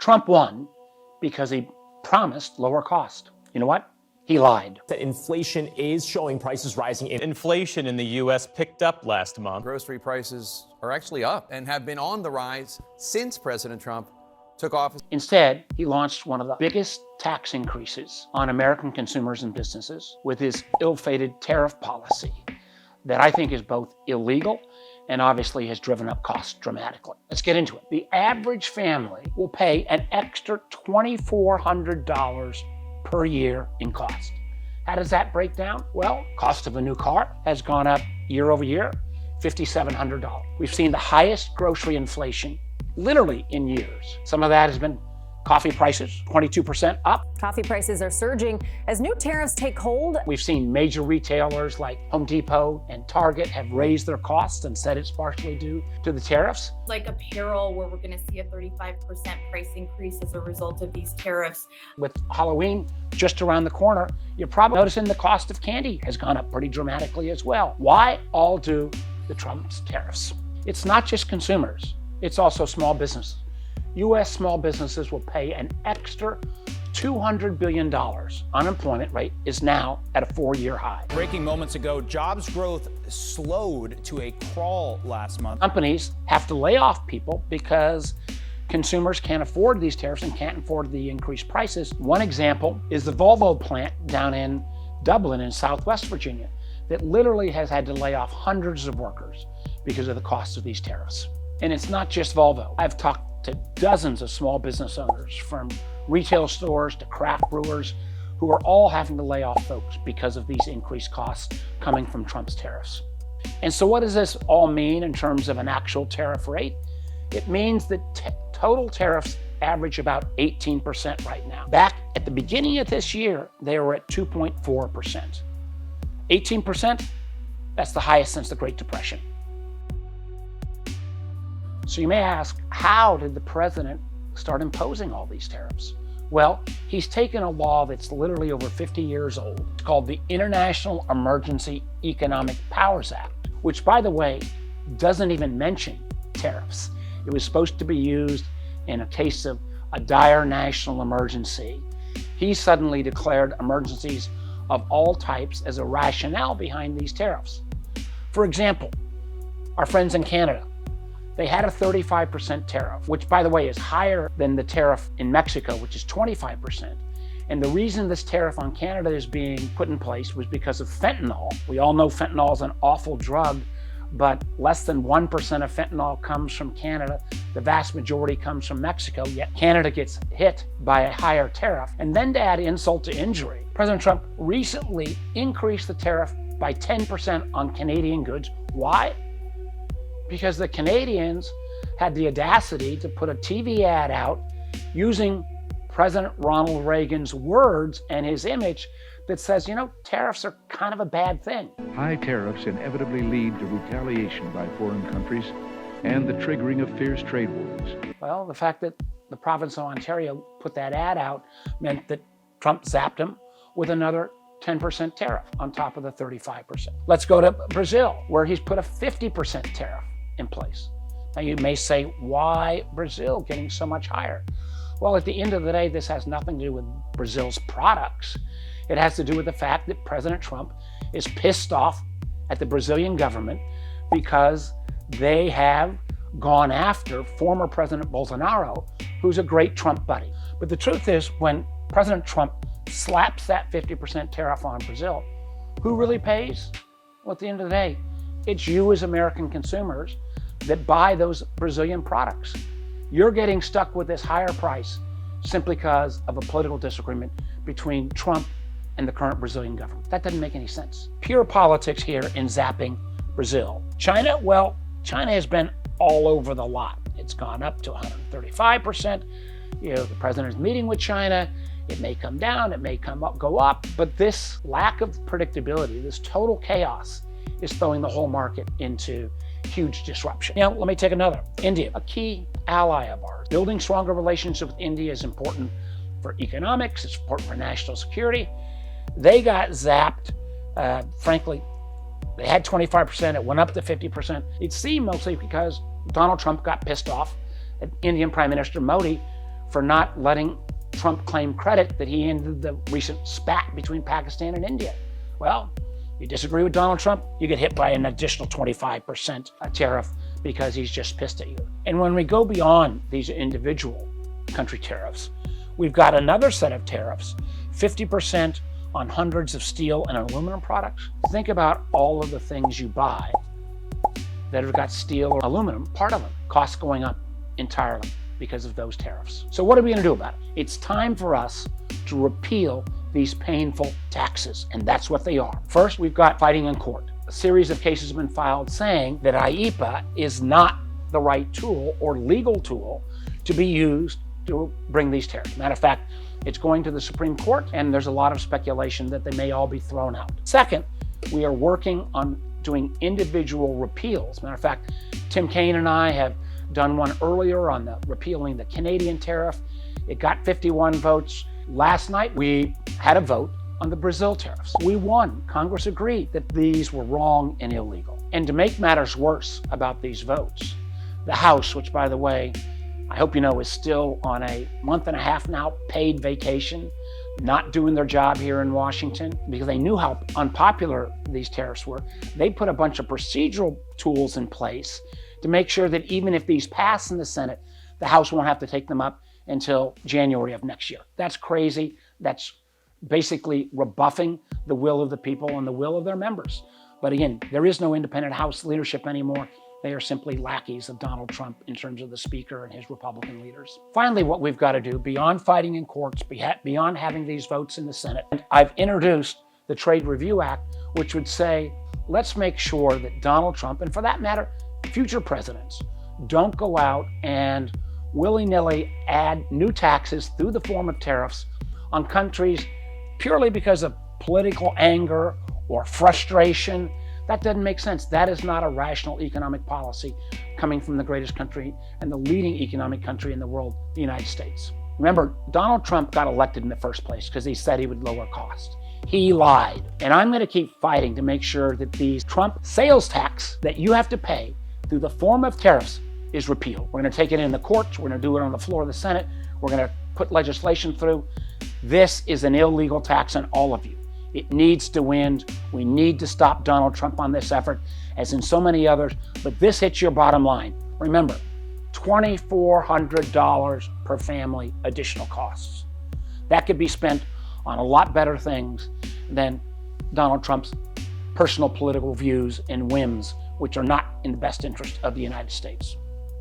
Trump won because he promised lower cost. You know what? He lied. That inflation is showing prices rising. Inflation in the U.S. picked up last month. Grocery prices are actually up and have been on the rise since President Trump took office. Instead, he launched one of the biggest tax increases on American consumers and businesses with his ill-fated tariff policy that I think is both illegal and obviously has driven up costs dramatically. Let's get into it. The average family will pay an extra $2,400 per year in cost. How does that break down? Well, cost of a new car has gone up year over year, $5,700. We've seen the highest grocery inflation literally in years. Some of that has been coffee prices, 22% up. Coffee prices are surging as new tariffs take hold. We've seen major retailers like Home Depot and Target have raised their costs and said it's partially due to the tariffs. Like apparel, where we're going to see a 35% price increase as a result of these tariffs. With Halloween just around the corner, you're probably noticing the cost of candy has gone up pretty dramatically as well. Why? All due to Trump's tariffs. It's not just consumers, it's also small businesses. U.S. small businesses will pay an extra $200 billion. Unemployment rate is now at a 4-year high. Breaking moments ago, jobs growth slowed to a crawl last month. Companies have to lay off people because consumers can't afford these tariffs and can't afford the increased prices. One example is the Volvo plant down in Dublin in Southwest Virginia that literally has had to lay off hundreds of workers because of the cost of these tariffs. And it's not just Volvo. I've talked to dozens of small business owners, from retail stores to craft brewers, who are all having to lay off folks because of these increased costs coming from Trump's tariffs. And so what does this all mean in terms of an actual tariff rate? It means that total tariffs average about 18% right now. Back at the beginning of this year, they were at 2.4%. 18%, that's the highest since the Great Depression. So you may ask, how did the president start imposing all these tariffs? Well, he's taken a law that's literally over 50 years old. It's called the International Emergency Economic Powers Act, which, by the way, doesn't even mention tariffs. It was supposed to be used in a case of a dire national emergency. He suddenly declared emergencies of all types as a rationale behind these tariffs. For example, our friends in Canada, they had a 35% tariff, which, by the way, is higher than the tariff in Mexico, which is 25%. And the reason this tariff on Canada is being put in place was because of fentanyl. We all know fentanyl is an awful drug, but less than 1% of fentanyl comes from Canada. The vast majority comes from Mexico, yet Canada gets hit by a higher tariff. And then to add insult to injury, President Trump recently increased the tariff by 10% on Canadian goods. Why? Because the Canadians had the audacity to put a TV ad out using President Ronald Reagan's words and his image that says, you know, tariffs are kind of a bad thing. High tariffs inevitably lead to retaliation by foreign countries and the triggering of fierce trade wars. Well, the fact that the province of Ontario put that ad out meant that Trump zapped him with another 10% tariff on top of the 35%. Let's go to Brazil, where he's put a 50% tariff in place. Now you may say, why Brazil getting so much higher? Well, at the end of the day, this has nothing to do with Brazil's products. It has to do with the fact that President Trump is pissed off at the Brazilian government because they have gone after former President Bolsonaro, who's a great Trump buddy. But the truth is, when President Trump slaps that 50% tariff on Brazil, who really pays? Well, at the end of the day, it's you as American consumers that buy those Brazilian products. You're getting stuck with this higher price simply because of a political disagreement between Trump and the current Brazilian government. That doesn't make any sense. Pure politics here in zapping Brazil. China, well, China has been all over the lot. It's gone up to 135%. You know, the president is meeting with China. It may come down, it may come up, go up, but this lack of predictability, this total chaos, is throwing the whole market into huge disruption. Now, let me take another. India, a key ally of ours. Building stronger relationships with India is important for economics, it's important for national security. They got zapped. Frankly, they had 25%, it went up to 50%. It seemed mostly because Donald Trump got pissed off at Indian Prime Minister Modi for not letting Trump claim credit that he ended the recent spat between Pakistan and India. Well, you disagree with Donald Trump, you get hit by an additional 25% tariff because he's just pissed at you. And when we go beyond these individual country tariffs, we've got another set of tariffs, 50% on hundreds of steel and aluminum products. Think about all of the things you buy that have got steel or aluminum, part of them, costs going up entirely because of those tariffs. So what are we going to do about it? It's time for us to repeal these painful taxes, and that's what they are. First, we've got fighting in court. A series of cases have been filed saying that IEEPA is not the right tool or legal tool to be used to bring these tariffs. Matter of fact, it's going to the Supreme Court, and there's a lot of speculation that they may all be thrown out. Second, we are working on doing individual repeals. Matter of fact, Tim Kaine and I have done one earlier on the repealing the Canadian tariff. It got 51 votes. Last night, we had a vote on the Brazil tariffs. We won. Congress agreed that these were wrong and illegal. And to make matters worse about these votes, the House, which by the way, I hope you know is still on a month-and-a-half now paid vacation, not doing their job here in Washington because they knew how unpopular these tariffs were. They put a bunch of procedural tools in place to make sure that even if these pass in the Senate, the House won't have to take them up until January of next year. That's crazy. That's basically rebuffing the will of the people and the will of their members. But again, there is no independent House leadership anymore. They are simply lackeys of Donald Trump in terms of the Speaker and his Republican leaders. Finally, what we've got to do, beyond fighting in courts, beyond having these votes in the Senate, and I've introduced the Trade Review Act, which would say, let's make sure that Donald Trump, and for that matter, future presidents, don't go out and willy-nilly add new taxes through the form of tariffs on countries purely because of political anger or frustration. That doesn't make sense. That is not a rational economic policy coming from the greatest country and the leading economic country in the world, the United States. Remember, Donald Trump got elected in the first place because he said he would lower costs. He lied. And I'm going to keep fighting to make sure that these Trump sales tax that you have to pay through the form of tariffs is repealed. We're going to take it in the courts. We're going to do it on the floor of the Senate. We're going to put legislation through. This is an illegal tax on all of you. It needs to end. We need to stop Donald Trump on this effort, as in so many others, but this hits your bottom line. Remember, $2,400 per family additional costs. That could be spent on a lot better things than Donald Trump's personal political views and whims, which are not in the best interest of the United States.